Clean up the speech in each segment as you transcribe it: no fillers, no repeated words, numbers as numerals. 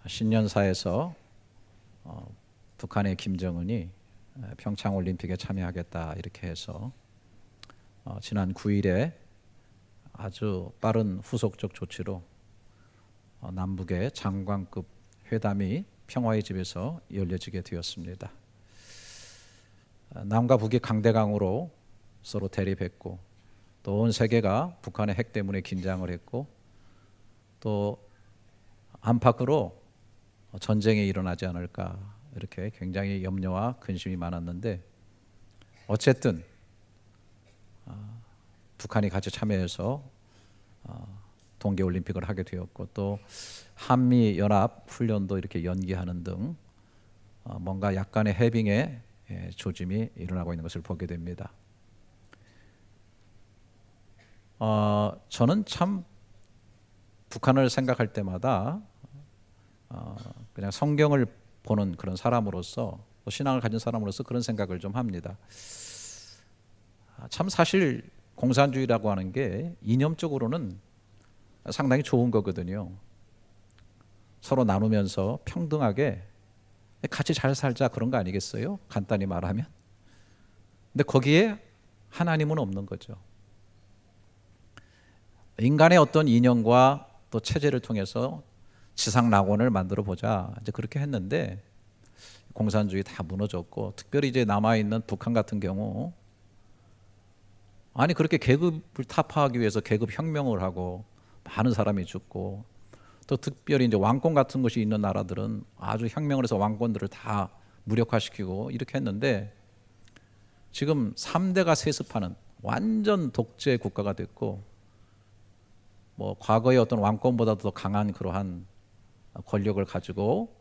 신년사에서 북한의 김정은이 평창올림픽에 참여하겠다 이렇게 해서 지난 9일에 아주 빠른 후속적 조치로 남북의 장관급 회담이 평화의 집에서 열려지게 되었습니다. 남과 북이 강대강으로 서로 대립했고 또 온 세계가 북한의 핵 때문에 긴장을 했고 또 안팎으로 전쟁이 일어나지 않을까 이렇게 굉장히 염려와 근심이 많았는데 어쨌든 북한이 같이 참여해서 동계올림픽을 하게 되었고 또 한미연합 훈련도 이렇게 연기하는 등 뭔가 약간의 해빙의 조짐이 일어나고 있는 것을 보게 됩니다. 저는 참 북한을 생각할 때마다 그냥 성경을 보는 그런 사람으로서 또 신앙을 가진 사람으로서 그런 생각을 좀 합니다. 참 사실 공산주의라고 하는 게 이념적으로는 상당히 좋은 거거든요. 서로 나누면서 평등하게 같이 잘 살자 그런 거 아니겠어요? 간단히 말하면. 근데 거기에 하나님은 없는 거죠. 인간의 어떤 이념과 또 체제를 통해서 지상 낙원을 만들어 보자 이제 그렇게 했는데 공산주의 다 무너졌고 특별히 이제 남아 있는 북한 같은 경우 아니 그렇게 계급을 타파하기 위해서 계급 혁명을 하고 많은 사람이 죽고 또 특별히 이제 왕권 같은 것이 있는 나라들은 아주 혁명을 해서 왕권들을 다 무력화시키고 이렇게 했는데 지금 3대가 세습하는 완전 독재 국가가 됐고 뭐 과거의 어떤 왕권보다도 더 강한 그러한 권력을 가지고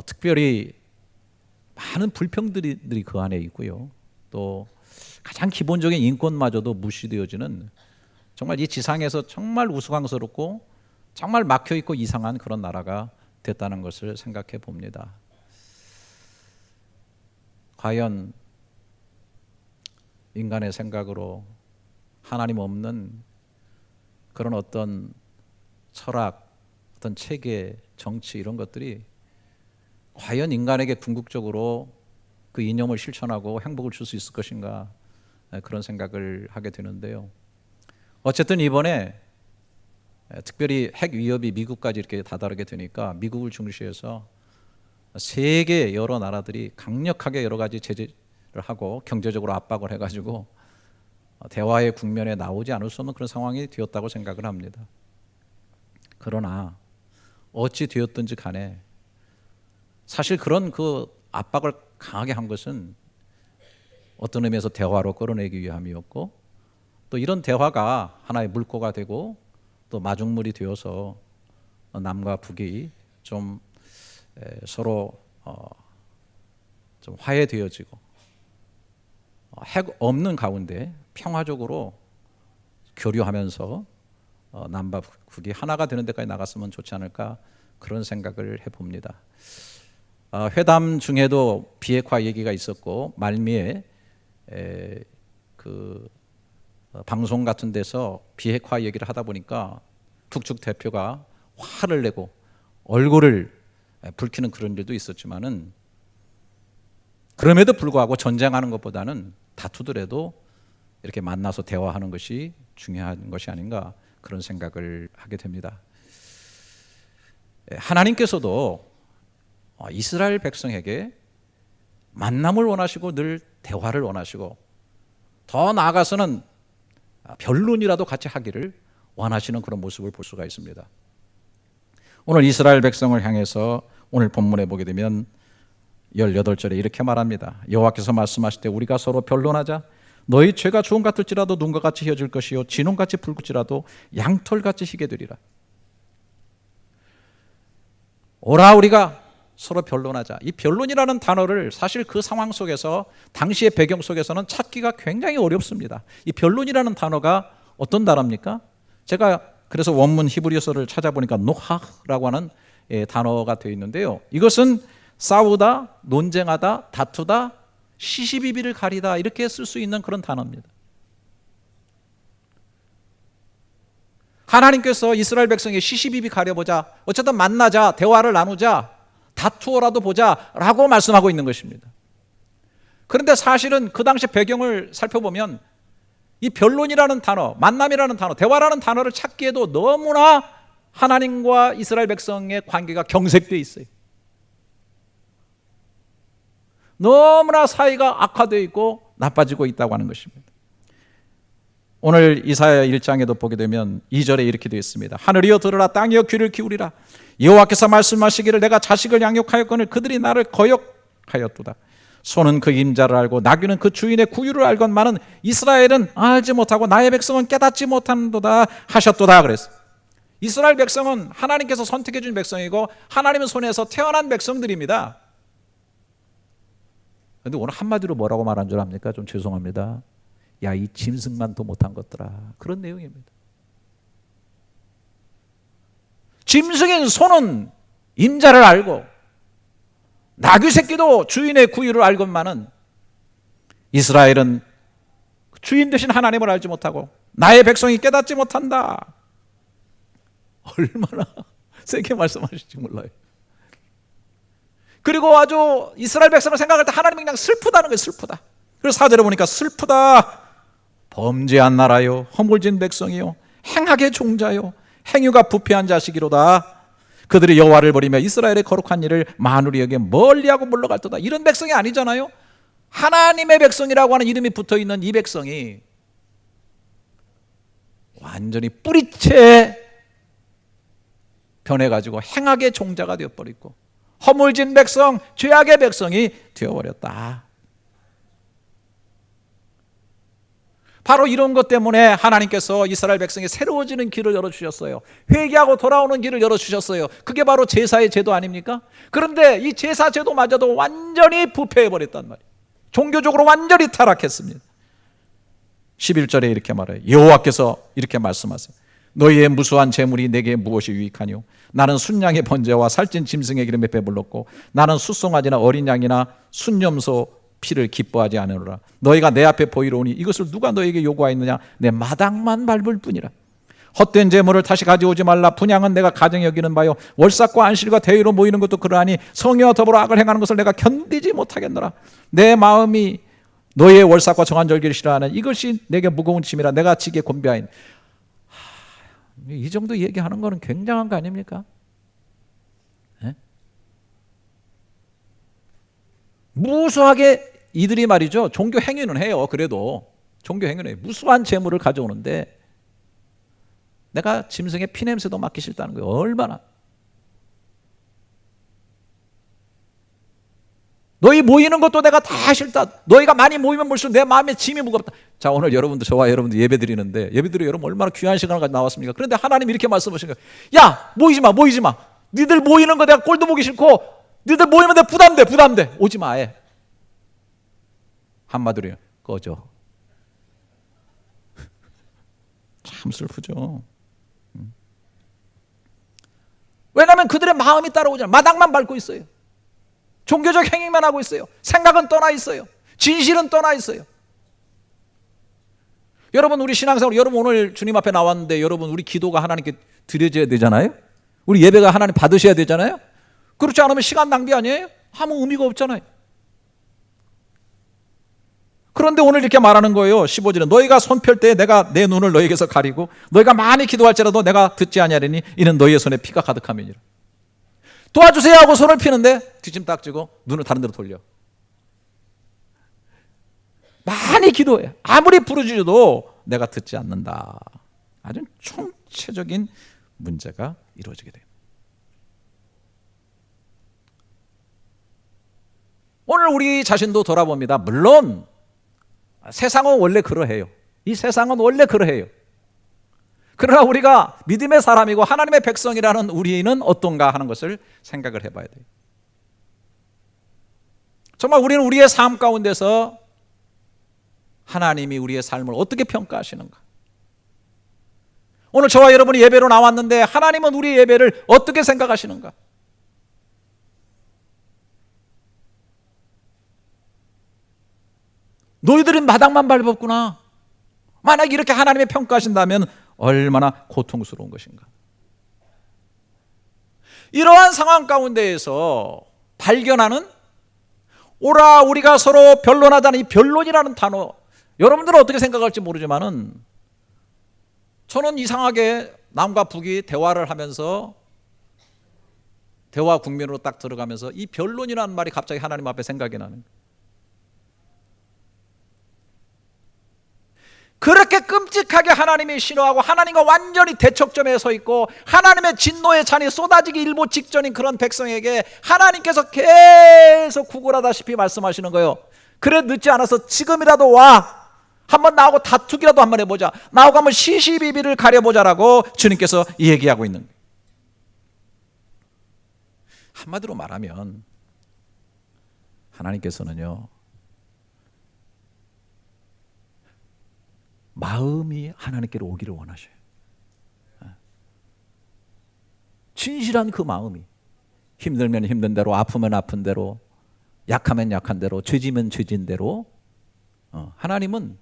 특별히 많은 불평들이 그 안에 있고요. 또 가장 기본적인 인권마저도 무시되어지는 정말 이 지상에서 정말 우스꽝스럽고 정말 막혀있고 이상한 그런 나라가 됐다는 것을 생각해 봅니다. 과연 인간의 생각으로 하나님 없는 그런 어떤 철학, 어떤 체계, 정치 이런 것들이 과연 인간에게 궁극적으로 그 이념을 실천하고 행복을 줄 수 있을 것인가 그런 생각을 하게 되는데요. 어쨌든 이번에 특별히 핵 위협이 미국까지 이렇게 다다르게 되니까 미국을 중시해서 세계 여러 나라들이 강력하게 여러 가지 제재를 하고 경제적으로 압박을 해가지고 대화의 국면에 나오지 않을 수 없는 그런 상황이 되었다고 생각을 합니다. 그러나 어찌 되었든지 간에 사실 그런 그 압박을 강하게 한 것은 어떤 의미에서 대화로 끌어내기 위함이었고 또 이런 대화가 하나의 물꼬가 되고 또 마중물이 되어서 남과 북이 좀 서로 좀 화해되어지고 핵 없는 가운데 평화적으로 교류하면서 남과 북이 하나가 되는 데까지 나갔으면 좋지 않을까 그런 생각을 해봅니다. 회담 중에도 비핵화 얘기가 있었고 말미에 그 방송 같은 데서 비핵화 얘기를 하다 보니까 북측 대표가 화를 내고 얼굴을 붉히는 그런 일도 있었지만은 그럼에도 불구하고 전쟁하는 것보다는 다투더라도 이렇게 만나서 대화하는 것이 중요한 것이 아닌가 그런 생각을 하게 됩니다. 하나님께서도 이스라엘 백성에게 만남을 원하시고 늘 대화를 원하시고 더 나아가서는 변론이라도 같이 하기를 원하시는 그런 모습을 볼 수가 있습니다. 오늘 이스라엘 백성을 향해서 오늘 본문에 보게 되면 18절에 이렇게 말합니다. 여호와께서 말씀하실 때 우리가 서로 변론하자. 너희 죄가 주홍 같을지라도 눈과 같이 휘어질 것이요 진홍같이 붉을지라도 양털같이 희게 되리라. 오라 우리가 서로 변론하자. 이 변론이라는 단어를 사실 그 상황 속에서 당시의 배경 속에서는 찾기가 굉장히 어렵습니다. 이 변론이라는 단어가 어떤 단어입니까? 제가 그래서 원문 히브리서를 찾아보니까 노하라고 하는 단어가 되어 있는데요. 이것은 싸우다, 논쟁하다, 다투다, 시시비비를 가리다 이렇게 쓸 수 있는 그런 단어입니다. 하나님께서 이스라엘 백성에게 시시비비 가려보자, 어쨌든 만나자, 대화를 나누자, 다투어라도 보자 라고 말씀하고 있는 것입니다. 그런데 사실은 그 당시 배경을 살펴보면 이 변론이라는 단어, 만남이라는 단어, 대화라는 단어를 찾기에도 너무나 하나님과 이스라엘 백성의 관계가 경색되어 있어요. 너무나 사이가 악화되어 있고 나빠지고 있다고 하는 것입니다. 오늘 이사야 1장에도 보게 되면 2절에 이렇게 되어 있습니다. 하늘이여 들으라, 땅이여 귀를 기울이라. 여호와께서 말씀하시기를 내가 자식을 양육하였거늘 그들이 나를 거역하였도다. 소는 그 임자를 알고 나귀는 그 주인의 구유를 알건만은 이스라엘은 알지 못하고 나의 백성은 깨닫지 못한도다 하셨도다 그랬어요. 이스라엘 백성은 하나님께서 선택해 준 백성이고 하나님의 손에서 태어난 백성들입니다. 그런데 오늘 한마디로 뭐라고 말한 줄 압니까? 좀 죄송합니다. 야, 이 짐승만도 못한 것들아, 그런 내용입니다. 짐승인 소는 임자를 알고 나귀 새끼도 주인의 구유를 알건만은 이스라엘은 주인 되신 하나님을 알지 못하고 나의 백성이 깨닫지 못한다. 얼마나 세게 말씀하실지 몰라요. 그리고 아주 이스라엘 백성을 생각할 때 하나님이 그냥 슬프다는 거예요. 슬프다. 그래서 4절에 보니까 슬프다. 범죄한 나라요, 허물진 백성이요, 행악의 종자요, 행위가 부패한 자식이로다. 그들이 여호와를 버리며 이스라엘의 거룩한 일을 만우리에게 멀리하고 물러갈도다. 이런 백성이 아니잖아요. 하나님의 백성이라고 하는 이름이 붙어있는 이 백성이 완전히 뿌리채 변해가지고 행악의 종자가 되어버리고 허물진 백성, 죄악의 백성이 되어버렸다. 바로 이런 것 때문에 하나님께서 이스라엘 백성이 새로워지는 길을 열어주셨어요. 회개하고 돌아오는 길을 열어주셨어요. 그게 바로 제사의 제도 아닙니까? 그런데 이 제사 제도마저도 완전히 부패해버렸단 말이에요. 종교적으로 완전히 타락했습니다. 11절에 이렇게 말해요. 여호와께서 이렇게 말씀하세요. 너희의 무수한 재물이 내게 무엇이 유익하뇨? 나는 순양의 번제와 살찐 짐승의 기름에 배불렀고 나는 숫송아지나 어린 양이나 순염소 피를 기뻐하지 않으노라. 너희가 내 앞에 보이러 오니 이것을 누가 너에게 요구하였느냐? 내 마당만 밟을 뿐이라. 헛된 재물을 다시 가져오지 말라. 분향은 내가 가증히 여기는 바요, 월삭과 안실과 대의로 모이는 것도 그러하니 성의와 더불어 악을 행하는 것을 내가 견디지 못하겠노라. 내 마음이 너희의 월삭과 정한 절기를 싫어하는 이것이 내게 무거운 짐이라 내가 지게 곤비하인. 이 정도 얘기하는 거는 굉장한 거 아닙니까? 네? 무수하게 이들이 말이죠, 종교 행위는 해요. 그래도 종교 행위는 해요. 무수한 재물을 가져오는데 내가 짐승의 피냄새도 맡기 싫다는 거예요. 얼마나. 너희 모이는 것도 내가 다 싫다. 너희가 많이 모이면 볼수록 내 마음에 짐이 무겁다. 자, 오늘 여러분들, 저와 여러분들 예배 드리는데 예배드려 여러분 얼마나 귀한 시간을 가지고 나왔습니까? 그런데 하나님이 이렇게 말씀하신 거예요. 야, 모이지 마, 모이지 마. 니들 모이는 거 내가 꼴도 보기 싫고 니들 모이면 내가 부담돼. 오지 마. 해. 한마디로 꺼져. 참 슬프죠. 왜냐하면 그들의 마음이 따라오잖아요. 마당만 밟고 있어요. 종교적 행위만 하고 있어요. 생각은 떠나 있어요. 진실은 떠나 있어요. 여러분, 우리 신앙생활, 여러분 오늘 주님 앞에 나왔는데 여러분 우리 기도가 하나님께 드려져야 되잖아요. 우리 예배가 하나님 받으셔야 되잖아요. 그렇지 않으면 시간 낭비 아니에요? 아무 의미가 없잖아요. 그런데 오늘 이렇게 말하는 거예요. 15절에 너희가 손펼 때 내가 내 눈을 너희에게서 가리고 너희가 많이 기도할지라도 내가 듣지 아니하리니 이는 너희의 손에 피가 가득함이니라. 도와주세요 하고 손을 피는데 뒤짐딱지고 눈을 다른 데로 돌려. 많이 기도해. 아무리 부르짖어도 내가 듣지 않는다. 아주 총체적인 문제가 이루어지게 돼요. 오늘 우리 자신도 돌아봅니다. 물론 세상은 원래 그러해요. 이 세상은 원래 그러해요. 그러나 우리가 믿음의 사람이고 하나님의 백성이라는 우리는 어떤가 하는 것을 생각을 해봐야 돼요. 정말 우리는 우리의 삶 가운데서 하나님이 우리의 삶을 어떻게 평가하시는가? 오늘 저와 여러분이 예배로 나왔는데 하나님은 우리의 예배를 어떻게 생각하시는가? 너희들은 마당만 밟았구나. 만약 이렇게 하나님이 평가하신다면 얼마나 고통스러운 것인가. 이러한 상황 가운데에서 발견하는 오라 우리가 서로 변론하자는 이 변론이라는 단어, 여러분들은 어떻게 생각할지 모르지만은 저는 이상하게 남과 북이 대화를 하면서 대화 국면으로 딱 들어가면서 이 변론이라는 말이 갑자기 하나님 앞에 생각이 나는 거예요. 그렇게 끔찍하게 하나님이 싫어하고 하나님과 완전히 대척점에 서 있고 하나님의 진노의 잔이 쏟아지기 일보 직전인 그런 백성에게 하나님께서 계속 구걸하다시피 말씀하시는 거예요. 그래 늦지 않아서 지금이라도 와, 한번 나하고 다투기라도 한번 해보자, 나하고 한번 시시비비를 가려보자라고 주님께서 얘기하고 있는 거예요. 한마디로 말하면 하나님께서는요, 마음이 하나님께로 오기를 원하셔요. 진실한 그 마음이, 힘들면 힘든 대로, 아프면 아픈 대로, 약하면 약한 대로, 죄지면 죄진 대로, 하나님은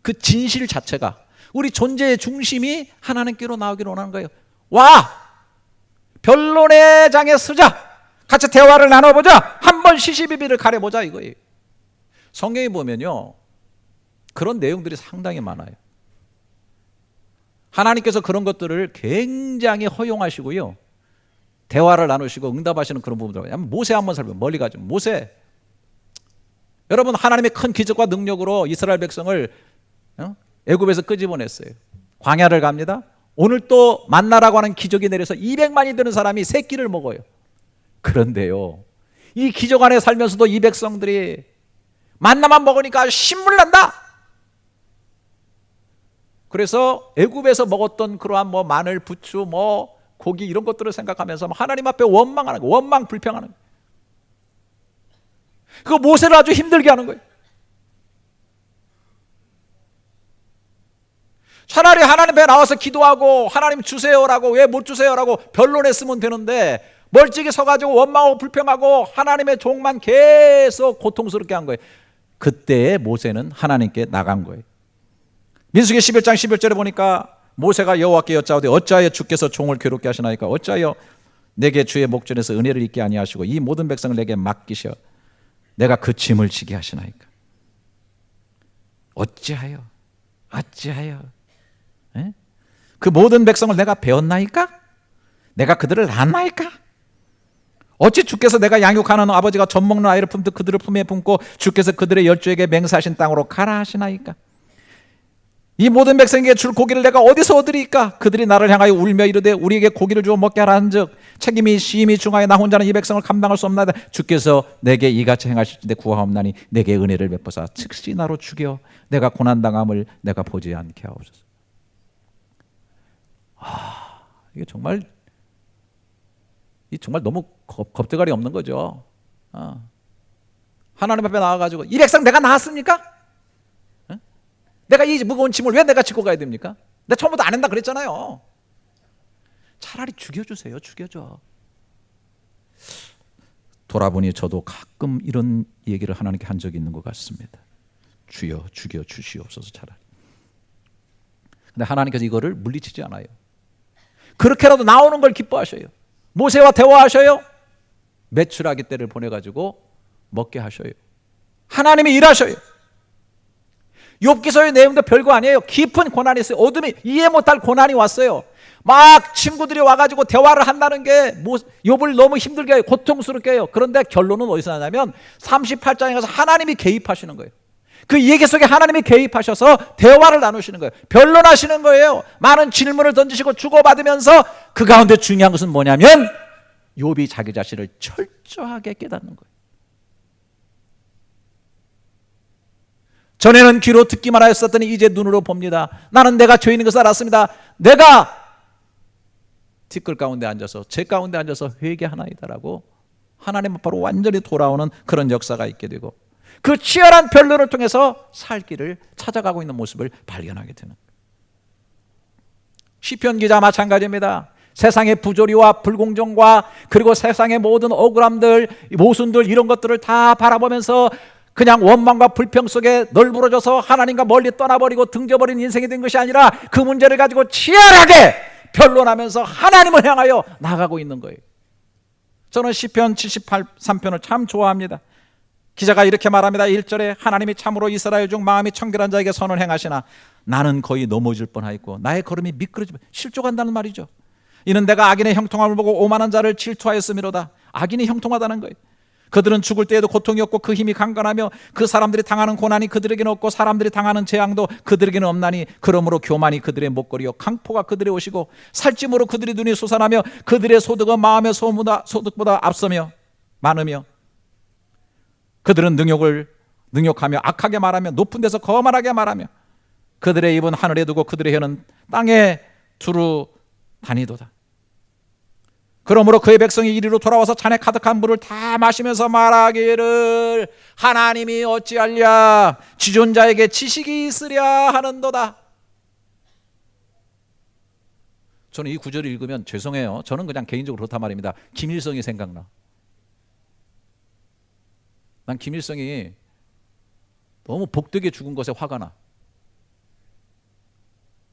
그 진실 자체가, 우리 존재의 중심이 하나님께로 나오기를 원하는 거예요. 와! 변론의 장에 서자! 같이 대화를 나눠보자! 한번 시시비비를 가려보자 이거예요. 성경에 보면요, 그런 내용들이 상당히 많아요. 하나님께서 그런 것들을 굉장히 허용하시고요, 대화를 나누시고 응답하시는 그런 부분들. 모세 한번 살펴보면, 멀리 가죠. 모세, 여러분, 하나님의 큰 기적과 능력으로 이스라엘 백성을 애굽에서 끄집어냈어요. 광야를 갑니다. 오늘 또 만나라고 하는 기적이 내려서 200만이 되는 사람이 세 끼를 먹어요. 그런데요, 이 기적 안에 살면서도 이 백성들이 만나만 먹으니까 신물난다. 그래서 애굽에서 먹었던 그러한 마늘, 부추, 고기 이런 것들을 생각하면서 하나님 앞에 원망하는 거예요. 원망 불평하는 거예요. 그거 모세를 아주 힘들게 하는 거예요. 차라리 하나님 앞에 나와서 기도하고 하나님 주세요라고, 왜 못 주세요라고 변론했으면 되는데 멀찍이 서가지고 원망하고 불평하고 하나님의 종만 계속 고통스럽게 한 거예요. 그때 모세는 하나님께 나간 거예요. 민수기 11장 11절에 보니까 모세가 여호와께 여짜오되 어찌하여 주께서 종을 괴롭게 하시나이까? 어찌하여 내게 주의 목전에서 은혜를 잊게 아니하시고 이 모든 백성을 내게 맡기셔 내가 그 짐을 지게 하시나이까? 어찌하여 에? 그 모든 백성을 내가 배웠나이까? 내가 그들을 낳았나이까? 어찌 주께서 내가 양육하는 아버지가 젖 먹는 아이를 품듯 그들을 품에 품고 주께서 그들의 열조에게 맹세하신 땅으로 가라 하시나이까? 이 모든 백성에게 줄 고기를 내가 어디서 얻으리까? 그들이 나를 향하여 울며 이르되 우리에게 고기를 주어 먹게 하라 한즉 책임이 심히 중하여 나 혼자는 이 백성을 감당할 수 없나이다. 주께서 내게 이같이 행하실진대 구하옵나니 내게 은혜를 베푸사 즉시 나로 죽여 내가 고난당함을 내가 보지 않게 하옵소서. 이게 정말 너무 겁대가리 없는 거죠. 하나님 앞에 나와가지고 이 백성 내가 낳았습니까? 내가 이 무거운 짐을 왜 내가 짚고 가야 됩니까? 내가 처음부터 안 한다 그랬잖아요. 차라리 죽여주세요. 죽여줘. 돌아보니 저도 가끔 이런 얘기를 하나님께 한 적이 있는 것 같습니다. 주여 죽여 주시옵소서 차라리. 근데 하나님께서 이거를 물리치지 않아요. 그렇게라도 나오는 걸 기뻐하셔요. 모세와 대화하셔요. 메추라기 떼를 보내가지고 먹게 하셔요. 하나님이 일하셔요. 욥기서의 내용도 별거 아니에요. 깊은 고난이 있어요. 어둠이 이해 못할 고난이 왔어요. 막 친구들이 와가지고 대화를 한다는 게 욥을 너무 힘들게 해요. 고통스럽게 해요. 그런데 결론은 어디서 나냐면 38장에 가서 하나님이 개입하시는 거예요. 그 얘기 속에 하나님이 개입하셔서 대화를 나누시는 거예요. 변론하시는 거예요. 많은 질문을 던지시고 주고받으면서 그 가운데 중요한 것은 뭐냐면 욥이 자기 자신을 철저하게 깨닫는 거예요. 전에는 귀로 듣기만 하였었더니 이제 눈으로 봅니다. 나는 내가 죄인인 것을 알았습니다. 내가 티끌 가운데 앉아서 제 가운데 앉아서 회개하나이다라고 하나님 앞으로 완전히 돌아오는 그런 역사가 있게 되고 그 치열한 변론을 통해서 살 길을 찾아가고 있는 모습을 발견하게 되는 거예요. 시편 기자 마찬가지입니다. 세상의 부조리와 불공정과 그리고 세상의 모든 억울함들, 모순들 이런 것들을 다 바라보면서 그냥 원망과 불평 속에 널브러져서 하나님과 멀리 떠나버리고 등져버린 인생이 된 것이 아니라 그 문제를 가지고 치열하게 변론하면서 하나님을 향하여 나가고 있는 거예요. 저는 시편 73편을 참 좋아합니다. 기자가 이렇게 말합니다. 1절에 하나님이 참으로 이스라엘 중 마음이 청결한 자에게 선을 행하시나 나는 거의 넘어질 뻔하였고 나의 걸음이 미끄러지고 실족한다는 말이죠. 이는 내가 악인의 형통함을 보고 오만한 자를 질투하였음이로다. 악인이 형통하다는 거예요. 그들은 죽을 때에도 고통이 없고 그 힘이 강건하며 그 사람들이 당하는 고난이 그들에게는 없고 사람들이 당하는 재앙도 그들에게는 없나니 그러므로 교만이 그들의 목걸이요 강포가 그들의 옷이고 살찜으로 그들의 눈이 솟아나며 그들의 소득은 마음의 소득보다 앞서며 많으며 그들은 능욕하며 악하게 말하며 높은 데서 거만하게 말하며 그들의 입은 하늘에 두고 그들의 혀는 땅에 두루 다니도다. 그러므로 그의 백성이 이리로 돌아와서 잔에 가득한 물을 다 마시면서 말하기를 하나님이 어찌하랴 지존자에게 지식이 있으랴 하는도다. 저는 이 구절을 읽으면 죄송해요. 저는 그냥 개인적으로 그렇단 말입니다. 김일성이 생각나. 난 김일성이 너무 복되게 죽은 것에 화가 나.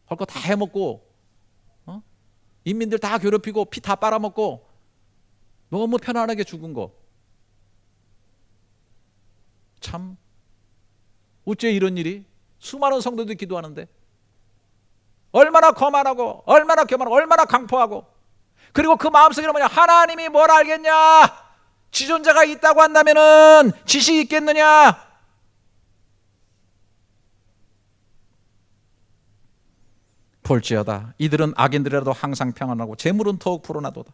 할 거 다 해먹고 인민들 다 괴롭히고 피 다 빨아먹고 너무 편안하게 죽은 거. 참 어째 이런 일이? 수많은 성도들이 기도하는데 얼마나 거만하고 얼마나 교만하고 얼마나 강포하고 그리고 그 마음속에는 뭐냐? 하나님이 뭘 알겠냐? 지존자가 있다고 한다면은 지식이 있겠느냐? 볼지어다 이들은 악인들이라도 항상 평안하고 재물은 더욱 불어나도다.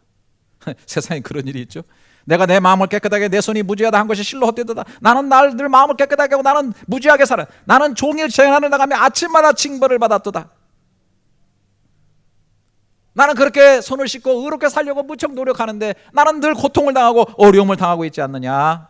세상에 그런 일이 있죠. 내가 내 마음을 깨끗하게 내 손이 무지하다 한 것이 실로 헛되도다. 나는 늘 마음을 깨끗하게 하고 나는 무지하게 살아. 나는 종일 재난을 나가며 아침마다 징벌을 받았도다. 나는 그렇게 손을 씻고 의롭게 살려고 무척 노력하는데 나는 늘 고통을 당하고 어려움을 당하고 있지 않느냐.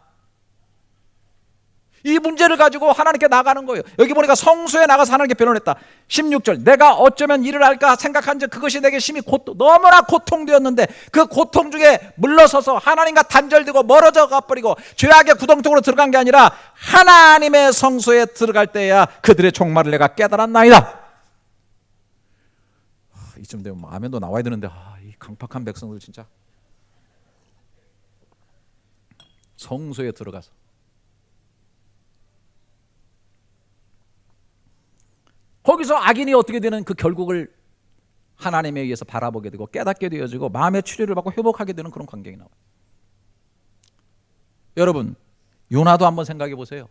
이 문제를 가지고 하나님께 나가는 거예요. 여기 보니까 성소에 나가서 하나님께 변론했다. 16절 내가 어쩌면 일을 할까 생각한 적 그것이 내게 심히 너무나 고통되었는데 그 고통 중에 물러서서 하나님과 단절되고 멀어져 가버리고 죄악의 구덩텅으로 들어간 게 아니라 하나님의 성소에 들어갈 때야 그들의 종말을 내가 깨달았나이다. 이쯤 되면 아멘도 나와야 되는데 이 강팍한 백성들 진짜 성소에 들어가서 거기서 악인이 어떻게 되는 그 결국을 하나님에 의해서 바라보게 되고 깨닫게 되어지고 마음의 치료를 받고 회복하게 되는 그런 광경이 나와요. 여러분 요나도 한번 생각해 보세요.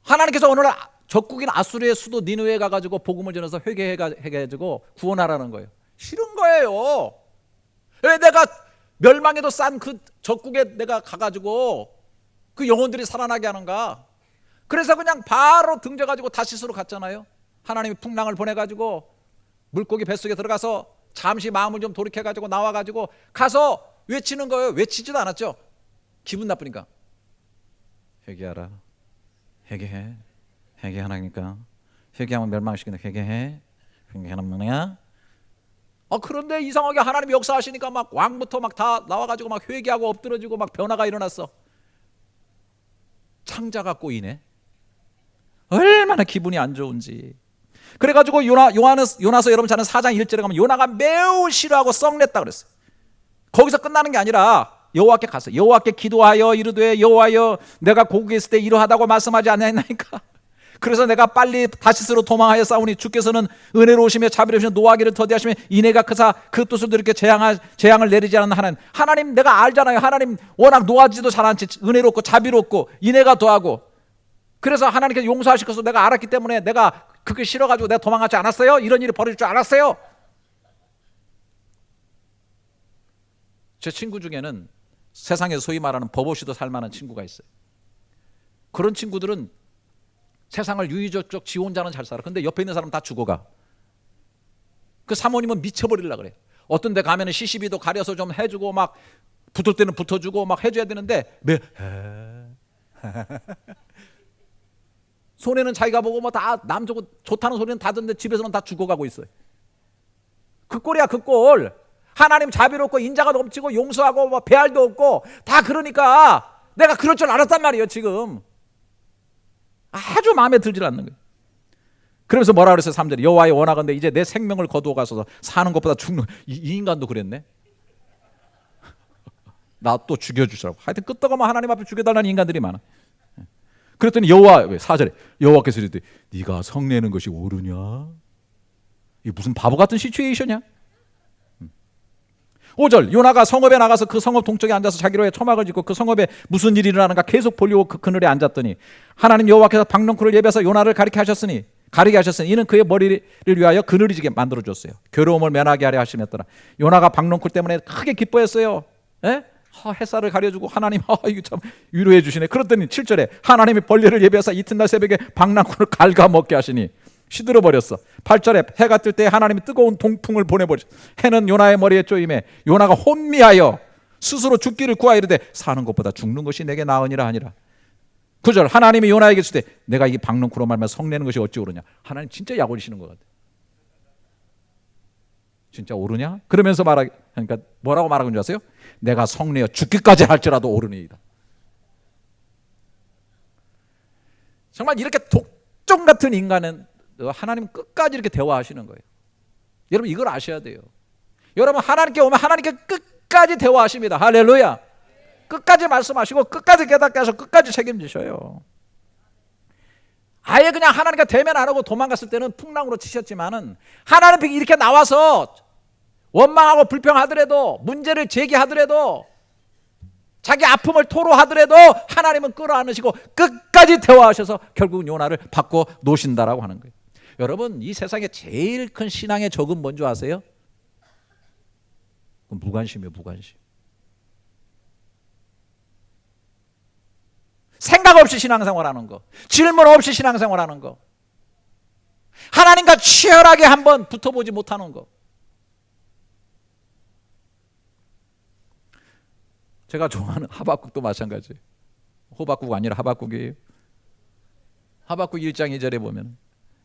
하나님께서 어느 날 적국인 아수르의 수도 니느웨에 가가지고 복음을 전해서 회개해가지고 구원하라는 거예요. 싫은 거예요. 왜 내가 멸망에도 싼 그 적국에 내가 가가지고 그 영혼들이 살아나게 하는가? 그래서 그냥 바로 등져가지고 다시스로 갔잖아요. 하나님이 풍랑을 보내가지고 물고기 뱃속에 들어가서 잠시 마음을 좀 돌이켜가지고 나와가지고 가서 외치는 거예요. 외치지도 않았죠. 기분 나쁘니까. 회개하라. 회개해. 회개하라니까. 회개하면 멸망시키는 회개해. 회개하는 거냐? 그런데 이상하게 하나님이 역사하시니까 막 왕부터 막 다 나와가지고 막 회개하고 엎드러지고 막 변화가 일어났어. 창자가 꼬이네. 얼마나 기분이 안 좋은지. 그래가지고 요나서 여러분 잘 아는 4장 1절에 가면 요나가 매우 싫어하고 썩냈다 그랬어요. 거기서 끝나는 게 아니라 여호와께 갔어요. 여호와께 기도하여 이르되 여호와여 내가 고국에 있을 때 이러하다고 말씀하지 않았나이까. 그래서 내가 빨리 다시스로 도망하여 싸우니 주께서는 은혜로우시며 자비로우시며 노하기를 더디하시며 인애가 크사 그 뜻을 이렇게 재앙을 내리지 않는 하나님 내가 알잖아요. 하나님 워낙 노하지도 잘하지 은혜롭고 자비롭고 인애가 더하고 그래서 하나님께서 용서하실 것을 내가 알았기 때문에 내가 그게 싫어가지고 내가 도망가지 않았어요? 이런 일이 벌어질 줄 알았어요? 제 친구 중에는 세상에서 소위 말하는 법 없이도 살만한 친구가 있어요. 그런 친구들은 세상을 유유적적 지 혼자는 잘 살아. 근데 옆에 있는 사람 다 죽어가. 그 사모님은 미쳐버리려고 그래. 어떤 데 가면은 시시비도 가려서 좀 해주고 막 붙을 때는 붙어주고 막 해줘야 되는데 손해는 자기가 보고 뭐 다 남 좋다는 소리는 다 듣는데 집에서는 다 죽어가고 있어요. 그 꼴이야 그 꼴. 하나님 자비롭고 인자가 넘치고 용서하고 뭐 배알도 없고 다 그러니까 내가 그럴 줄 알았단 말이에요. 지금 아주 마음에 들질 않는 거예요. 그러면서 뭐라 그랬어요? 3절에 여호와의 원하건대 이제 내 생명을 거두어 가소서. 사는 것보다 죽는 이 인간도 그랬네. 나 또 죽여주시라고. 하여튼 끄떡하면 하나님 앞에 죽여달라는 인간들이 많아. 그랬더니 여호와 4절에 여호와께서 이르되 네가 성내는 것이 옳으냐? 이게 무슨 바보 같은 시츄에이션이야? 5절 요나가 성읍에 나가서 그 성읍 동쪽에 앉아서 자기로의 초막을 짓고 그 성읍에 무슨 일이 일어나는가 계속 보려고 그 그늘에 앉았더니 하나님 여호와께서 박넝쿨을 예비해서 요나를 가리게 하셨으니 이는 그의 머리를 위하여 그늘이 지게 만들어줬어요. 괴로움을 면하게 하려 하시면더라. 요나가 박넝쿨 때문에 크게 기뻐했어요. 에? 햇살을 가려주고 하나님 이거 참 위로해 주시네. 그랬더니 7절에 하나님이 벌레를 예비해서 이튿날 새벽에 박낭쿨을 갉아먹게 하시니 시들어 버렸어. 8절에 해가 뜰 때 하나님이 뜨거운 동풍을 보내버렸어. 해는 요나의 머리에 쪼임에 요나가 혼미하여 스스로 죽기를 구하이르되 사는 것보다 죽는 것이 내게 나으니라 하니라. 9절 하나님이 요나에게 주되 내가 이 박넝쿨로 말면 성내는 것이 어찌 오르냐. 하나님 진짜 약 올리시는 것 같아. 진짜 오르냐? 그러면서 그러니까 뭐라고 말하는 줄 아세요? 내가 성내어 죽기까지 할지라도 오르니이다. 정말 이렇게 독종 같은 인간은 하나님 끝까지 이렇게 대화하시는 거예요. 여러분 이걸 아셔야 돼요. 여러분 하나님께 오면 하나님께 끝까지 대화하십니다. 할렐루야. 끝까지 말씀하시고 끝까지 깨닫게 하셔서 끝까지 책임지셔요. 아예 그냥 하나님과 대면 안 하고 도망갔을 때는 풍랑으로 치셨지만은 하나님 이렇게 나와서 원망하고 불평하더라도 문제를 제기하더라도 자기 아픔을 토로하더라도 하나님은 끌어안으시고 끝까지 대화하셔서 결국 요나를 바꿔 놓으신다라고 하는 거예요. 여러분 이 세상에 제일 큰 신앙의 적은 뭔지 아세요? 무관심이에요. 무관심. 생각 없이 신앙생활하는 거, 질문 없이 신앙생활하는 거, 하나님과 치열하게 한번 붙어보지 못하는 거. 제가 좋아하는 하박국도 마찬가지예요. 호박국 아니라 하박국이에요. 하박국 1장 2절에 보면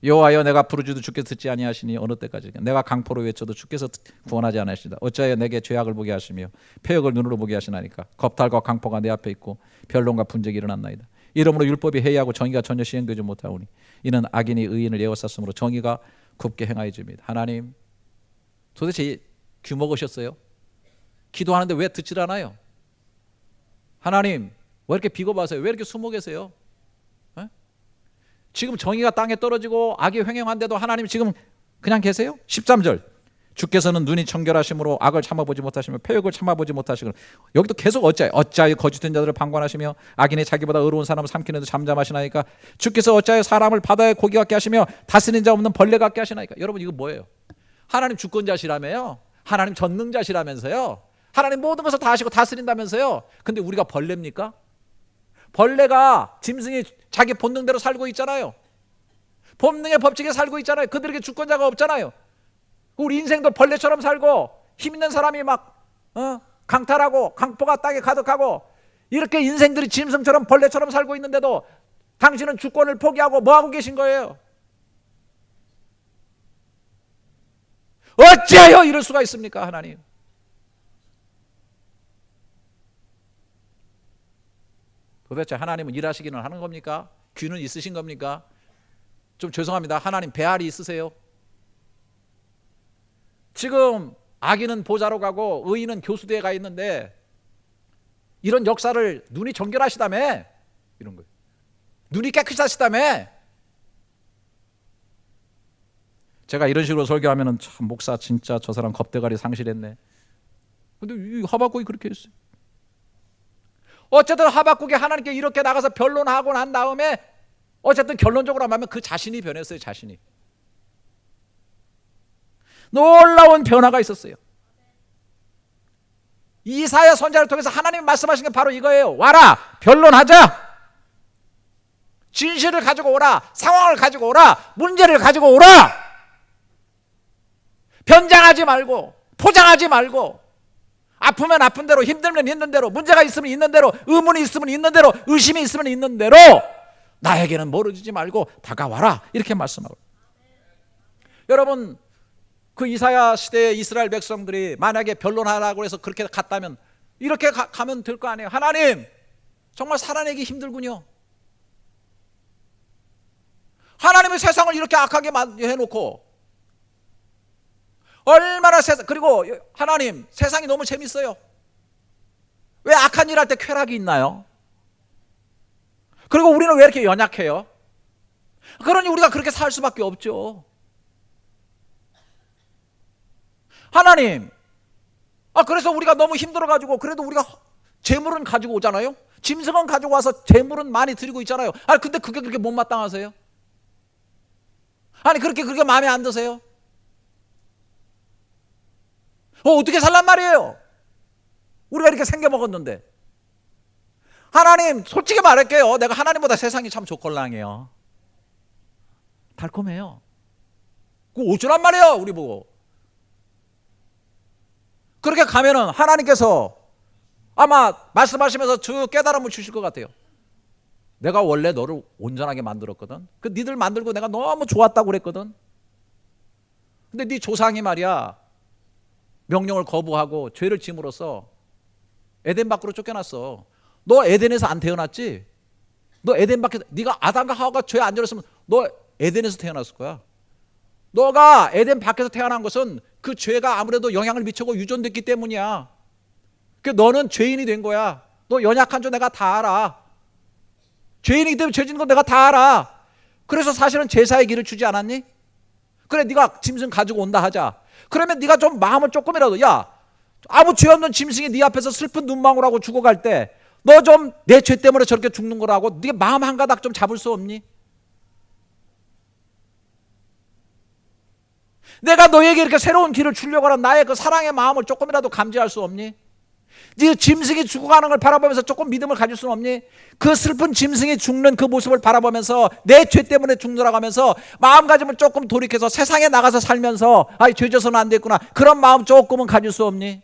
여호와여 내가 부르짖어도 주께서 듣지 아니하시니 어느 때까지 내가 강포로 외쳐도 주께서 구원하지 않으시다. 어찌하여 내게 죄악을 보게 하시며 패역을 눈으로 보게 하시나이까. 겁탈과 강포가 내 앞에 있고 변론과 분쟁이 일어났나이다. 이러므로 율법이 해이하고 정의가 전혀 시행되지 못하오니 이는 악인이 의인을 에워쌌으므로 정의가 굽게 행하여집니다. 하나님 도대체 귀 먹으셨어요? 기도하는데 왜 듣질 않아요? 하나님 왜 이렇게 비겁하세요? 왜 이렇게 숨어 계세요? 지금 정의가 땅에 떨어지고 악이 횡행한데도 하나님 지금 그냥 계세요? 13절 주께서는 눈이 청결하심으로 악을 참아보지 못하시며 패역을 참아보지 못하시고 여기도 계속 어찌하여 거짓된 자들을 방관하시며 악인이 자기보다 의로운 사람을 삼키는데 잠잠하시나이까. 주께서 어찌하여 사람을 바다의 고기 같게 하시며 다스린 자 없는 벌레 같게 하시나이까. 여러분 이거 뭐예요? 하나님 주권자시라며요. 하나님 전능자시라면서요. 하나님 모든 것을 다 하시고 다스린다면서요. 근데 우리가 벌레입니까? 벌레가 짐승이 자기 본능대로 살고 있잖아요. 본능의 법칙에 살고 있잖아요. 그들에게 주권자가 없잖아요. 우리 인생도 벌레처럼 살고 힘 있는 사람이 막 강탈하고 강포가 땅에 가득하고 이렇게 인생들이 짐승처럼 벌레처럼 살고 있는데도 당신은 주권을 포기하고 뭐하고 계신 거예요? 어찌하여 이럴 수가 있습니까? 하나님 도대체 하나님은 일하시기는 하는 겁니까? 귀는 있으신 겁니까? 좀 죄송합니다. 하나님 배알이 있으세요? 지금 악인은 보좌로 가고 의인은 교수대에 가 있는데 이런 역사를 눈이 정결하시다며 이런 거예요. 눈이 깨끗하시다며. 제가 이런 식으로 설교하면 참 목사 진짜 저 사람 겁대가리 상실했네. 근데 이 하박국이 그렇게 했어요. 어쨌든 하박국이 하나님께 이렇게 나가서 변론하고 난 다음에 어쨌든 결론적으로 하면 그 자신이 변했어요. 자신이. 놀라운 변화가 있었어요. 이사야 선지자를 통해서 하나님이 말씀하신 게 바로 이거예요. 와라 변론하자. 진실을 가지고 오라. 상황을 가지고 오라. 문제를 가지고 오라. 변장하지 말고 포장하지 말고 아프면 아픈 대로 힘들면 힘든 대로 문제가 있으면 있는 대로 의문이 있으면 있는 대로 의심이 있으면 있는 대로 나에게는 멀어지지 말고 다가와라 이렇게 말씀하고. 여러분 그 이사야 시대의 이스라엘 백성들이 만약에 변론하라고 해서 그렇게 갔다면 이렇게 가면 될 거 아니에요. 하나님, 정말 살아내기 힘들군요. 하나님의 세상을 이렇게 악하게 해놓고 얼마나 그리고 하나님, 세상이 너무 재밌어요. 왜 악한 일 할 때 쾌락이 있나요? 그리고 우리는 왜 이렇게 연약해요? 그러니 우리가 그렇게 살 수밖에 없죠. 하나님, 그래서 우리가 너무 힘들어가지고 그래도 우리가 재물은 가지고 오잖아요. 짐승은 가지고 와서 재물은 많이 드리고 있잖아요. 근데 그게 그렇게 못마땅하세요? 그렇게 마음에 안 드세요? 어떻게 살란 말이에요? 우리가 이렇게 생겨먹었는데. 하나님, 솔직히 말할게요. 내가 하나님보다 세상이 참 좋걸랑해요. 달콤해요. 그거 어쩌란 말이에요, 우리 보고. 그렇게 가면은 하나님께서 아마 말씀하시면서 쭉 깨달음을 주실 것 같아요. 내가 원래 너를 온전하게 만들었거든. 니들 만들고 내가 너무 좋았다고 그랬거든. 근데 네 조상이 말이야, 명령을 거부하고 죄를 짐으로써 에덴 밖으로 쫓겨났어. 너 에덴에서 안 태어났지? 너 에덴 밖에, 네가 아담과 하와가 죄 안 지었으면 너 에덴에서 태어났을 거야. 너가 에덴 밖에서 태어난 것은 그 죄가 아무래도 영향을 미치고 유전됐기 때문이야. 너는 죄인이 된 거야. 너 연약한 줄 내가 다 알아. 죄인이기 때문에 죄 짓는 거 내가 다 알아. 그래서 사실은 제사의 길을 주지 않았니? 그래, 네가 짐승 가지고 온다 하자. 그러면 네가 좀 마음을 조금이라도, 야, 아무 죄 없는 짐승이 네 앞에서 슬픈 눈망울하고 죽어갈 때 너 좀 내 죄 때문에 저렇게 죽는 거라고 네 마음 한 가닥 좀 잡을 수 없니? 내가 너에게 이렇게 새로운 길을 주려고 하는 나의 그 사랑의 마음을 조금이라도 감지할 수 없니? 네 짐승이 죽어가는 걸 바라보면서 조금 믿음을 가질 수는 없니? 그 슬픈 짐승이 죽는 그 모습을 바라보면서 내 죄 때문에 죽느라고 하면서 마음가짐을 조금 돌이켜서 세상에 나가서 살면서 죄 져서는 안 됐구나, 그런 마음 조금은 가질 수 없니?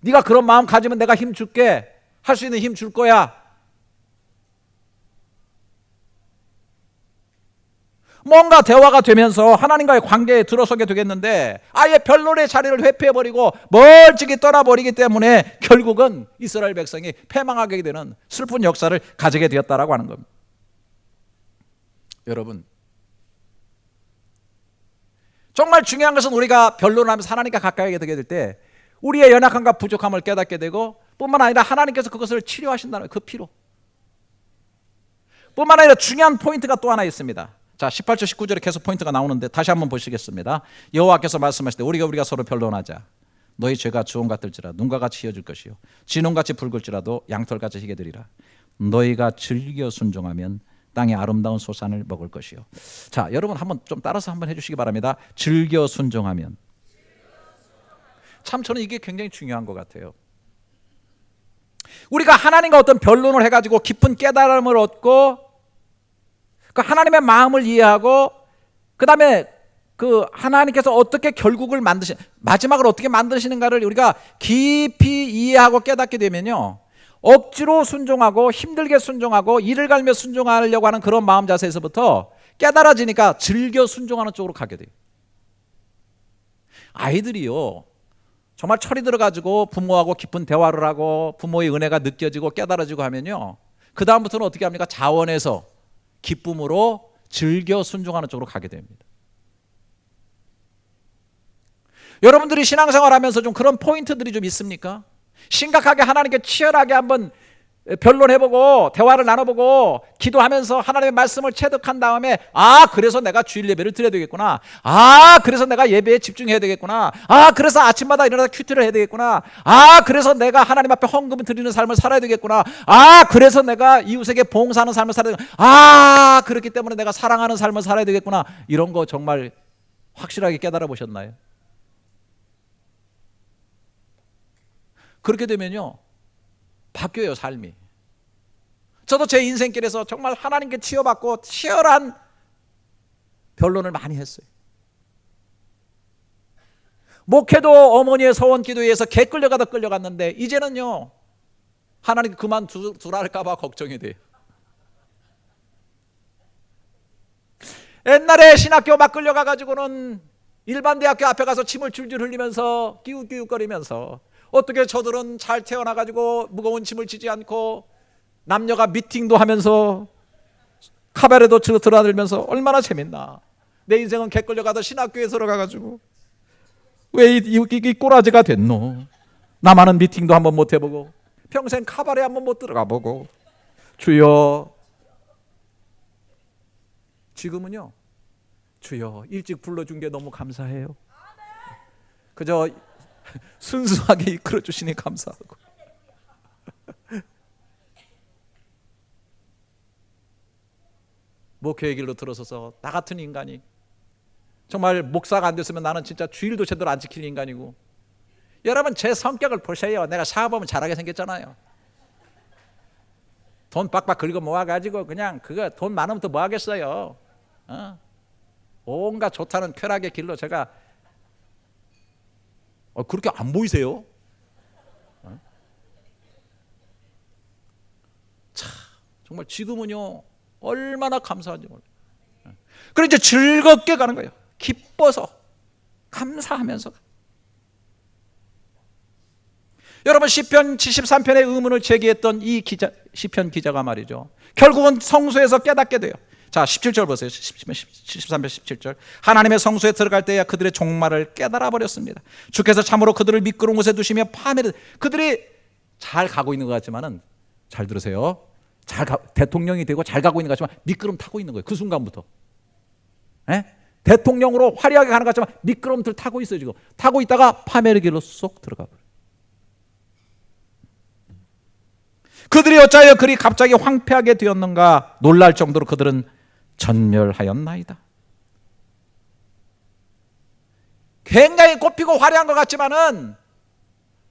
네가 그런 마음 가지면 내가 힘 줄게. 할 수 있는 힘 줄 거야. 뭔가 대화가 되면서 하나님과의 관계에 들어서게 되겠는데 아예 변론의 자리를 회피해버리고 멀찍이 떠나버리기 때문에 결국은 이스라엘 백성이 패망하게 되는 슬픈 역사를 가지게 되었다라고 하는 겁니다. 여러분, 정말 중요한 것은 우리가 변론하면서 하나님과 가까이 되게 될 때 우리의 연약함과 부족함을 깨닫게 되고, 뿐만 아니라 하나님께서 그것을 치료하신다는 그 피로. 뿐만 아니라 중요한 포인트가 또 하나 있습니다. 자, 18절 19절에 계속 포인트가 나오는데 다시 한번 보시겠습니다. 여호와께서 말씀하실 때 우리가 서로 변론하자. 너희 죄가 주홍 같을지라 눈과 같이 희어질 것이요 진홍같이 붉을지라도 양털같이 희게 되리라. 너희가 즐겨 순종하면 땅의 아름다운 소산을 먹을 것이요. 자, 여러분 한번 좀 따라서 한번 해주시기 바랍니다. 즐겨 순종하면. 참 저는 이게 굉장히 중요한 것 같아요. 우리가 하나님과 어떤 변론을 해가지고 깊은 깨달음을 얻고 그 하나님의 마음을 이해하고 그 다음에 그 하나님께서 어떻게 결국을 마지막을 어떻게 만드시는가를 우리가 깊이 이해하고 깨닫게 되면요, 억지로 순종하고 힘들게 순종하고 이를 갈며 순종하려고 하는 그런 마음 자세에서부터 깨달아지니까 즐겨 순종하는 쪽으로 가게 돼요. 아이들이요, 정말 철이 들어가지고 부모하고 깊은 대화를 하고 부모의 은혜가 느껴지고 깨달아지고 하면요, 그 다음부터는 어떻게 합니까? 자원에서 기쁨으로 즐겨 순종하는 쪽으로 가게 됩니다. 여러분들이 신앙생활 하면서 좀 그런 포인트들이 좀 있습니까? 심각하게 하나님께 치열하게 한번 변론해보고 대화를 나눠보고 기도하면서 하나님의 말씀을 체득한 다음에 그래서 내가 주일 예배를 드려야 되겠구나, 그래서 내가 예배에 집중해야 되겠구나, 그래서 아침마다 일어나서 큐티를 해야 되겠구나, 그래서 내가 하나님 앞에 헌금을 드리는 삶을 살아야 되겠구나, 그래서 내가 이웃에게 봉사하는 삶을 살아야 되겠구나, 그렇기 때문에 내가 사랑하는 삶을 살아야 되겠구나. 이런 거 정말 확실하게 깨달아 보셨나요? 그렇게 되면요, 바뀌어요, 삶이. 저도 제 인생길에서 정말 하나님께 치유받고 치열한 변론을 많이 했어요. 목회도 어머니의 서원 기도에 의해서 개 끌려가다 끌려갔는데 이제는요, 하나님 그만두라 할까 봐 걱정이 돼요. 옛날에 신학교 막 끌려가가지고는 일반 대학교 앞에 가서 침을 줄줄 흘리면서 끼웃끼웃거리면서 어떻게 저들은 잘 태어나가지고 무거운 짐을 지지 않고 남녀가 미팅도 하면서 카바레도 드나들면서 얼마나 재밌나. 내 인생은 개끌려가다 신학교에 들어가가지고 왜 이 꼬라지가 됐노. 나만은 미팅도 한번 못 해보고 평생 카바레 한번 못 들어가보고. 주여, 지금은요, 주여 일찍 불러준 게 너무 감사해요. 그저 순수하게 이끌어 주시니 감사하고. 목회의 길로 들어서서 나 같은 인간이 정말 목사가 안 됐으면 나는 진짜 주일도 제대로 안 지키는 인간이고. 여러분 제 성격을 보세요. 내가 사업하면 잘하게 생겼잖아요. 돈 빡빡 긁어 모아가지고 그냥 그거 돈 많으면 또 뭐 하겠어요. 온갖 좋다는 쾌락의 길로 제가 그렇게 안 보이세요? 참 정말 지금은요 얼마나 감사한지 몰라요. 그래서 이제 즐겁게 가는 거예요. 기뻐서 감사하면서. 여러분 시편 73편의 의문을 제기했던 이 시편 기자가 말이죠, 결국은 성소에서 깨닫게 돼요. 자 17절 보세요. 73편 17절. 하나님의 성소에 들어갈 때야 그들의 종말을 깨달아 버렸습니다. 주께서 참으로 그들을 미끄러운 곳에 두시며 파멸을. 그들이 잘 가고 있는 것 같지만은, 잘 들으세요, 대통령이 되고 잘 가고 있는 것 같지만 미끄럼 타고 있는 거예요. 그 순간부터. 대통령으로 화려하게 가는 것 같지만 미끄럼틀 타고 있어요. 지금 타고 있다가 파멸의 길로 쏙 들어가 버려요. 그들이 어찌하여 그리 갑자기 황폐하게 되었는가 놀랄 정도로 그들은 전멸하였나이다. 굉장히 꽃피고 화려한 것 같지만은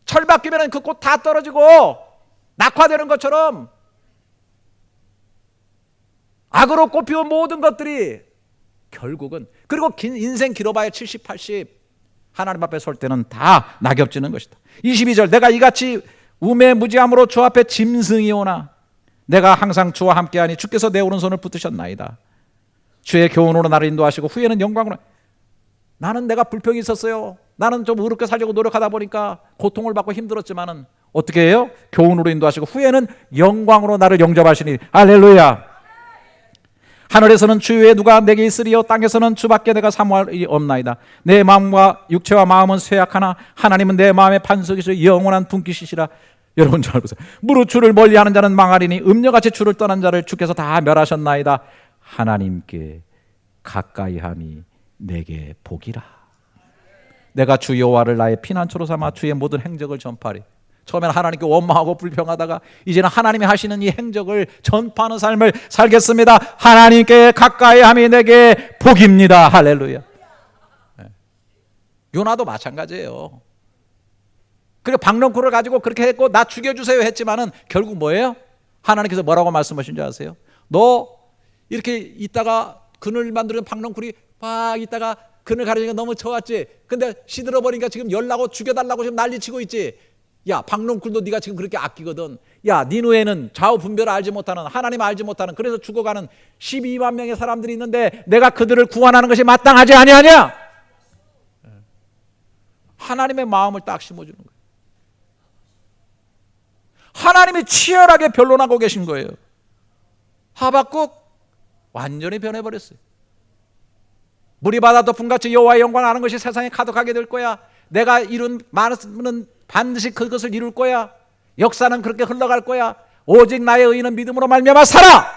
철 바뀌면 그 꽃 다 떨어지고 낙화되는 것처럼 악으로 꽃피운 모든 것들이 결국은, 그리고 긴 인생 길어봐야 70, 80 하나님 앞에 설 때는 다 낙엽지는 것이다. 22절. 내가 이같이 우매무지함으로 주 앞에 짐승이 오나 내가 항상 주와 함께하니 주께서 내 오른손을 붙드셨나이다. 주의 교훈으로 나를 인도하시고 후에는 영광으로. 나는 내가 불평이 있었어요. 나는 좀 의롭게 살려고 노력하다 보니까 고통을 받고 힘들었지만은 어떻게 해요? 교훈으로 인도하시고 후에는 영광으로 나를 영접하시니. 할렐루야. 하늘에서는 주 외에 누가 내게 있으리요 땅에서는 주밖에 내가 사모할 일이 없나이다. 내 마음과 육체와 마음은 쇠약하나 하나님은 내 마음의 반석이시오 영원한 분깃이시라. 여러분 잘 보세요. 무릇 주를 멀리하는 자는 망하리니 음녀같이 주를 떠난 자를 주께서 다 멸하셨나이다. 하나님께 가까이함이 내게 복이라. 내가 주 여호와를 나의 피난처로 삼아 주의 모든 행적을 전파하리. 처음에는 하나님께 원망하고 불평하다가 이제는 하나님이 하시는 이 행적을 전파하는 삶을 살겠습니다. 하나님께 가까이함이 내게 복입니다. 할렐루야. 요나도 마찬가지예요. 그리고 박넝쿨을 가지고 그렇게 했고 나 죽여주세요 했지만은 결국 뭐예요? 하나님께서 뭐라고 말씀하신 줄 아세요? 너 이렇게 있다가 그늘 만드는 박넝쿨이 막 있다가 그늘 가리니까 너무 좋았지. 근데 시들어버리니까 지금 열나고 죽여달라고 지금 난리치고 있지. 야 박농쿨도 네가 지금 그렇게 아끼거든. 야 니누에는 좌우 분별을 알지 못하는, 하나님 알지 못하는, 그래서 죽어가는 12만 명의 사람들이 있는데 내가 그들을 구원하는 것이 마땅하지 아니하냐. 하나님의 마음을 딱 심어주는 거예요. 하나님이 치열하게 변론하고 계신 거예요. 하박국 완전히 변해버렸어요. 물이 바다 덮음같이 여호와의 영광을 아는 것이 세상에 가득하게 될 거야. 내가 이룬 많은 반드시 그것을 이룰 거야. 역사는 그렇게 흘러갈 거야. 오직 나의 의인은 믿음으로 말미암아 살아.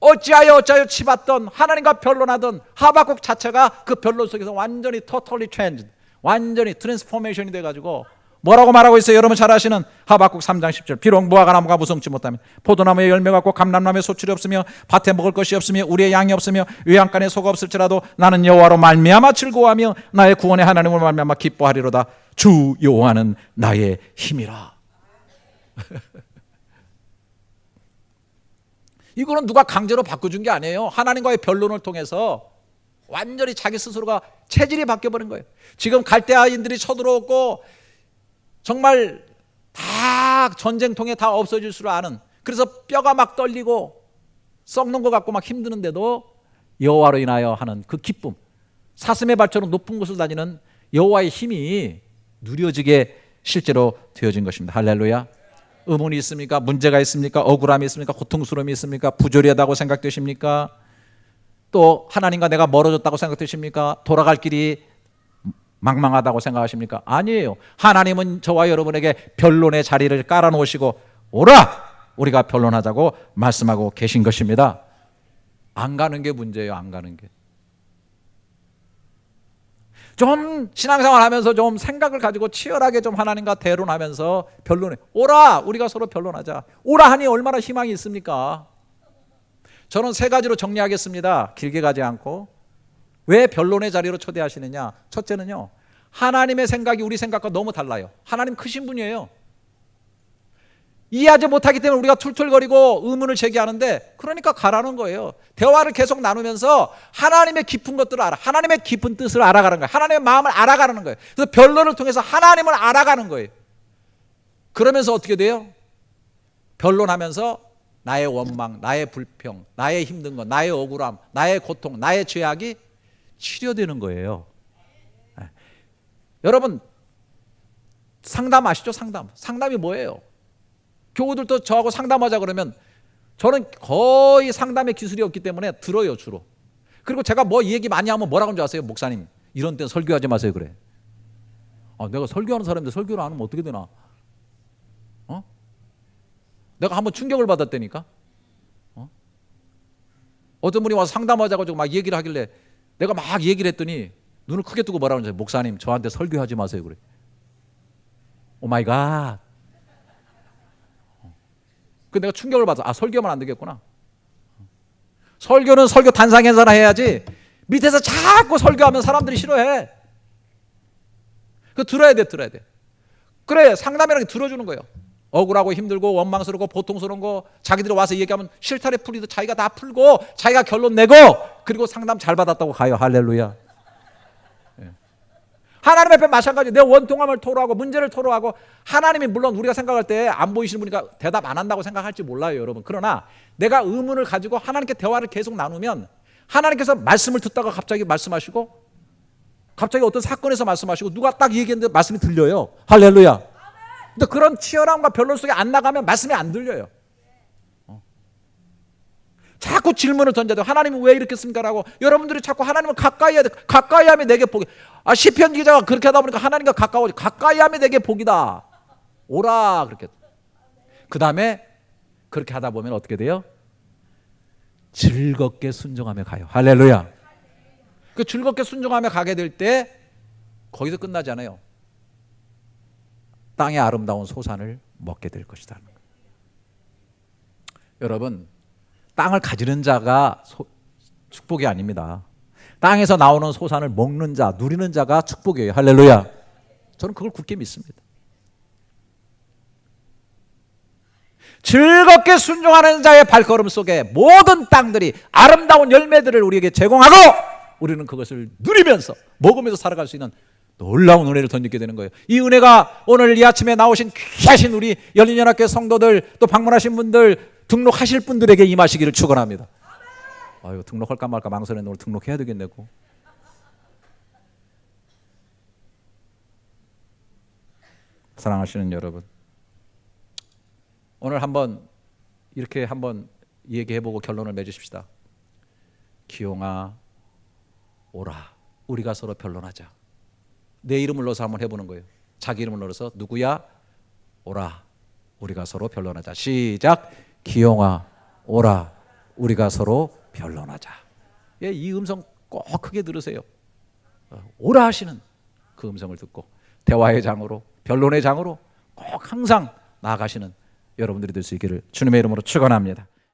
어찌하여 치받던 하나님과 변론하던 하박국 자체가 그 변론 속에서 완전히 totally changed, 완전히 트랜스포메이션이 돼가지고 뭐라고 말하고 있어요? 여러분 잘 아시는 하박국 3장 10절. 비록 무화과 나무가 무성치 못하며 포도나무에 열매가 없고 감람나무에 소출이 없으며 밭에 먹을 것이 없으며 우리의 양이 없으며 외양간에 소가 없을지라도 나는 여호와로 말미암아 즐거워하며 나의 구원의 하나님으로 말미암아 기뻐하리로다. 주 여호와는 나의 힘이라. 이거는 누가 강제로 바꿔준 게 아니에요. 하나님과의 변론을 통해서 완전히 자기 스스로가 체질이 바뀌어버린 거예요. 지금 갈대아인들이 쳐들어오고 정말 다 전쟁통에 다 없어질 줄 아는, 그래서 뼈가 막 떨리고 썩는 것 같고 막 힘드는데도 여호와로 인하여 하는 그 기쁨, 사슴의 발처럼 높은 곳을 다니는 여호와의 힘이 누려지게 실제로 되어진 것입니다. 할렐루야. 의문이 있습니까? 문제가 있습니까? 억울함이 있습니까? 고통스러움이 있습니까? 부조리하다고 생각되십니까? 또 하나님과 내가 멀어졌다고 생각되십니까? 돌아갈 길이 망망하다고 생각하십니까? 아니에요. 하나님은 저와 여러분에게 변론의 자리를 깔아놓으시고 오라! 우리가 변론하자고 말씀하고 계신 것입니다. 안 가는 게 문제예요. 안 가는 게. 좀 신앙생활 하면서 좀 생각을 가지고 치열하게 좀 하나님과 대론하면서 변론해. 오라! 우리가 서로 변론하자. 오라 하니 얼마나 희망이 있습니까? 저는 세 가지로 정리하겠습니다. 길게 가지 않고. 왜 변론의 자리로 초대하시느냐? 첫째는요, 하나님의 생각이 우리 생각과 너무 달라요. 하나님 크신 분이에요. 이해하지 못하기 때문에 우리가 툴툴거리고 의문을 제기하는데, 그러니까 가라는 거예요. 대화를 계속 나누면서 하나님의 깊은 것들을 알아, 하나님의 깊은 뜻을 알아가는 거예요. 하나님의 마음을 알아가는 거예요. 그래서 변론을 통해서 하나님을 알아가는 거예요. 그러면서 어떻게 돼요? 변론하면서 나의 원망, 나의 불평, 나의 힘든 것, 나의 억울함, 나의 고통, 나의 죄악이 치료되는 거예요. 여러분, 상담 아시죠? 상담이 뭐예요? 교우들도 저하고 상담하자 그러면 저는 거의 상담의 기술이 없기 때문에 들어요, 주로. 그리고 제가 뭐 얘기 많이 하면 뭐라고 하는 줄 아세요? 목사님, 이런 때는 설교하지 마세요. 그래. 내가 설교하는 사람인데 설교를 안 하면 어떻게 되나? 내가 한번 충격을 받았다니까. 어떤 분이 와서 상담하자고 막 얘기를 하길래 내가 막 얘기를 했더니 눈을 크게 뜨고 뭐라고 하는지, 목사님 저한테 설교하지 마세요. 그래. 오 마이 갓. 그 내가 충격을 받아서 설교하면 안 되겠구나. 설교는 설교 단상에서나 해야지 밑에서 자꾸 설교하면 사람들이 싫어해. 그 들어야 돼. 그래, 상담이라는 게 들어주는 거예요. 억울하고 힘들고 원망스럽고 고통스러운 거 자기들이 와서 얘기하면 실타래 풀리도 자기가 다 풀고 자기가 결론 내고, 그리고 상담 잘 받았다고 가요. 할렐루야. 하나님 앞에 마찬가지. 내 원통함을 토로하고 문제를 토로하고, 하나님이 물론 우리가 생각할 때 안 보이시는 분이니까 대답 안 한다고 생각할지 몰라요, 여러분. 그러나 내가 의문을 가지고 하나님께 대화를 계속 나누면 하나님께서 말씀을 듣다가 갑자기 말씀하시고, 갑자기 어떤 사건에서 말씀하시고, 누가 딱 얘기했는데 말씀이 들려요. 할렐루야. 근데 그런 치열함과 변론 속에 안 나가면 말씀이 안 들려요. 자꾸 질문을 던져야 돼요. 하나님은 왜 이렇게 했습니까라고. 여러분들이 자꾸 하나님을 가까이 해야 돼. 가까이 하면 내게 복이. 시편 기자가 그렇게 하다 보니까 하나님과 가까워지. 가까이 하면 내게 복이다. 오라 그렇게. 그 다음에 그렇게 하다 보면 어떻게 돼요? 즐겁게 순종하며 가요. 할렐루야. 그 즐겁게 순종하며 가게 될 때 거기서 끝나지 않아요. 땅의 아름다운 소산을 먹게 될 것이다. 여러분, 땅을 가지는 자가 축복이 아닙니다. 땅에서 나오는 소산을 먹는 자, 누리는 자가 축복이에요. 할렐루야. 저는 그걸 굳게 믿습니다. 즐겁게 순종하는 자의 발걸음 속에 모든 땅들이 아름다운 열매들을 우리에게 제공하고, 우리는 그것을 누리면서 먹으면서 살아갈 수 있는 놀라운 은혜를 덧입게 되는 거예요. 이 은혜가 오늘 이 아침에 나오신 귀하신 우리 열린연합교회 성도들, 또 방문하신 분들, 등록하실 분들에게 임하시기를 축원합니다. 이거 등록할까 말까 망설였는데 오늘 등록해야 되겠네고. 사랑하시는 여러분, 오늘 한번 이렇게 한번 얘기해보고 결론을 맺으십시다. 기용아 오라, 우리가 서로 변론하자. 내 이름을 넣어서 한번 해보는 거예요. 자기 이름을 넣어서 누구야? 오라, 우리가 서로 변론하자. 시작. 기용아 오라, 우리가 서로 변론하자. 이 음성 꼭 크게 들으세요. 오라 하시는 그 음성을 듣고 대화의 장으로, 변론의 장으로 꼭 항상 나아가시는 여러분들이 될 수 있기를 주님의 이름으로 축원합니다.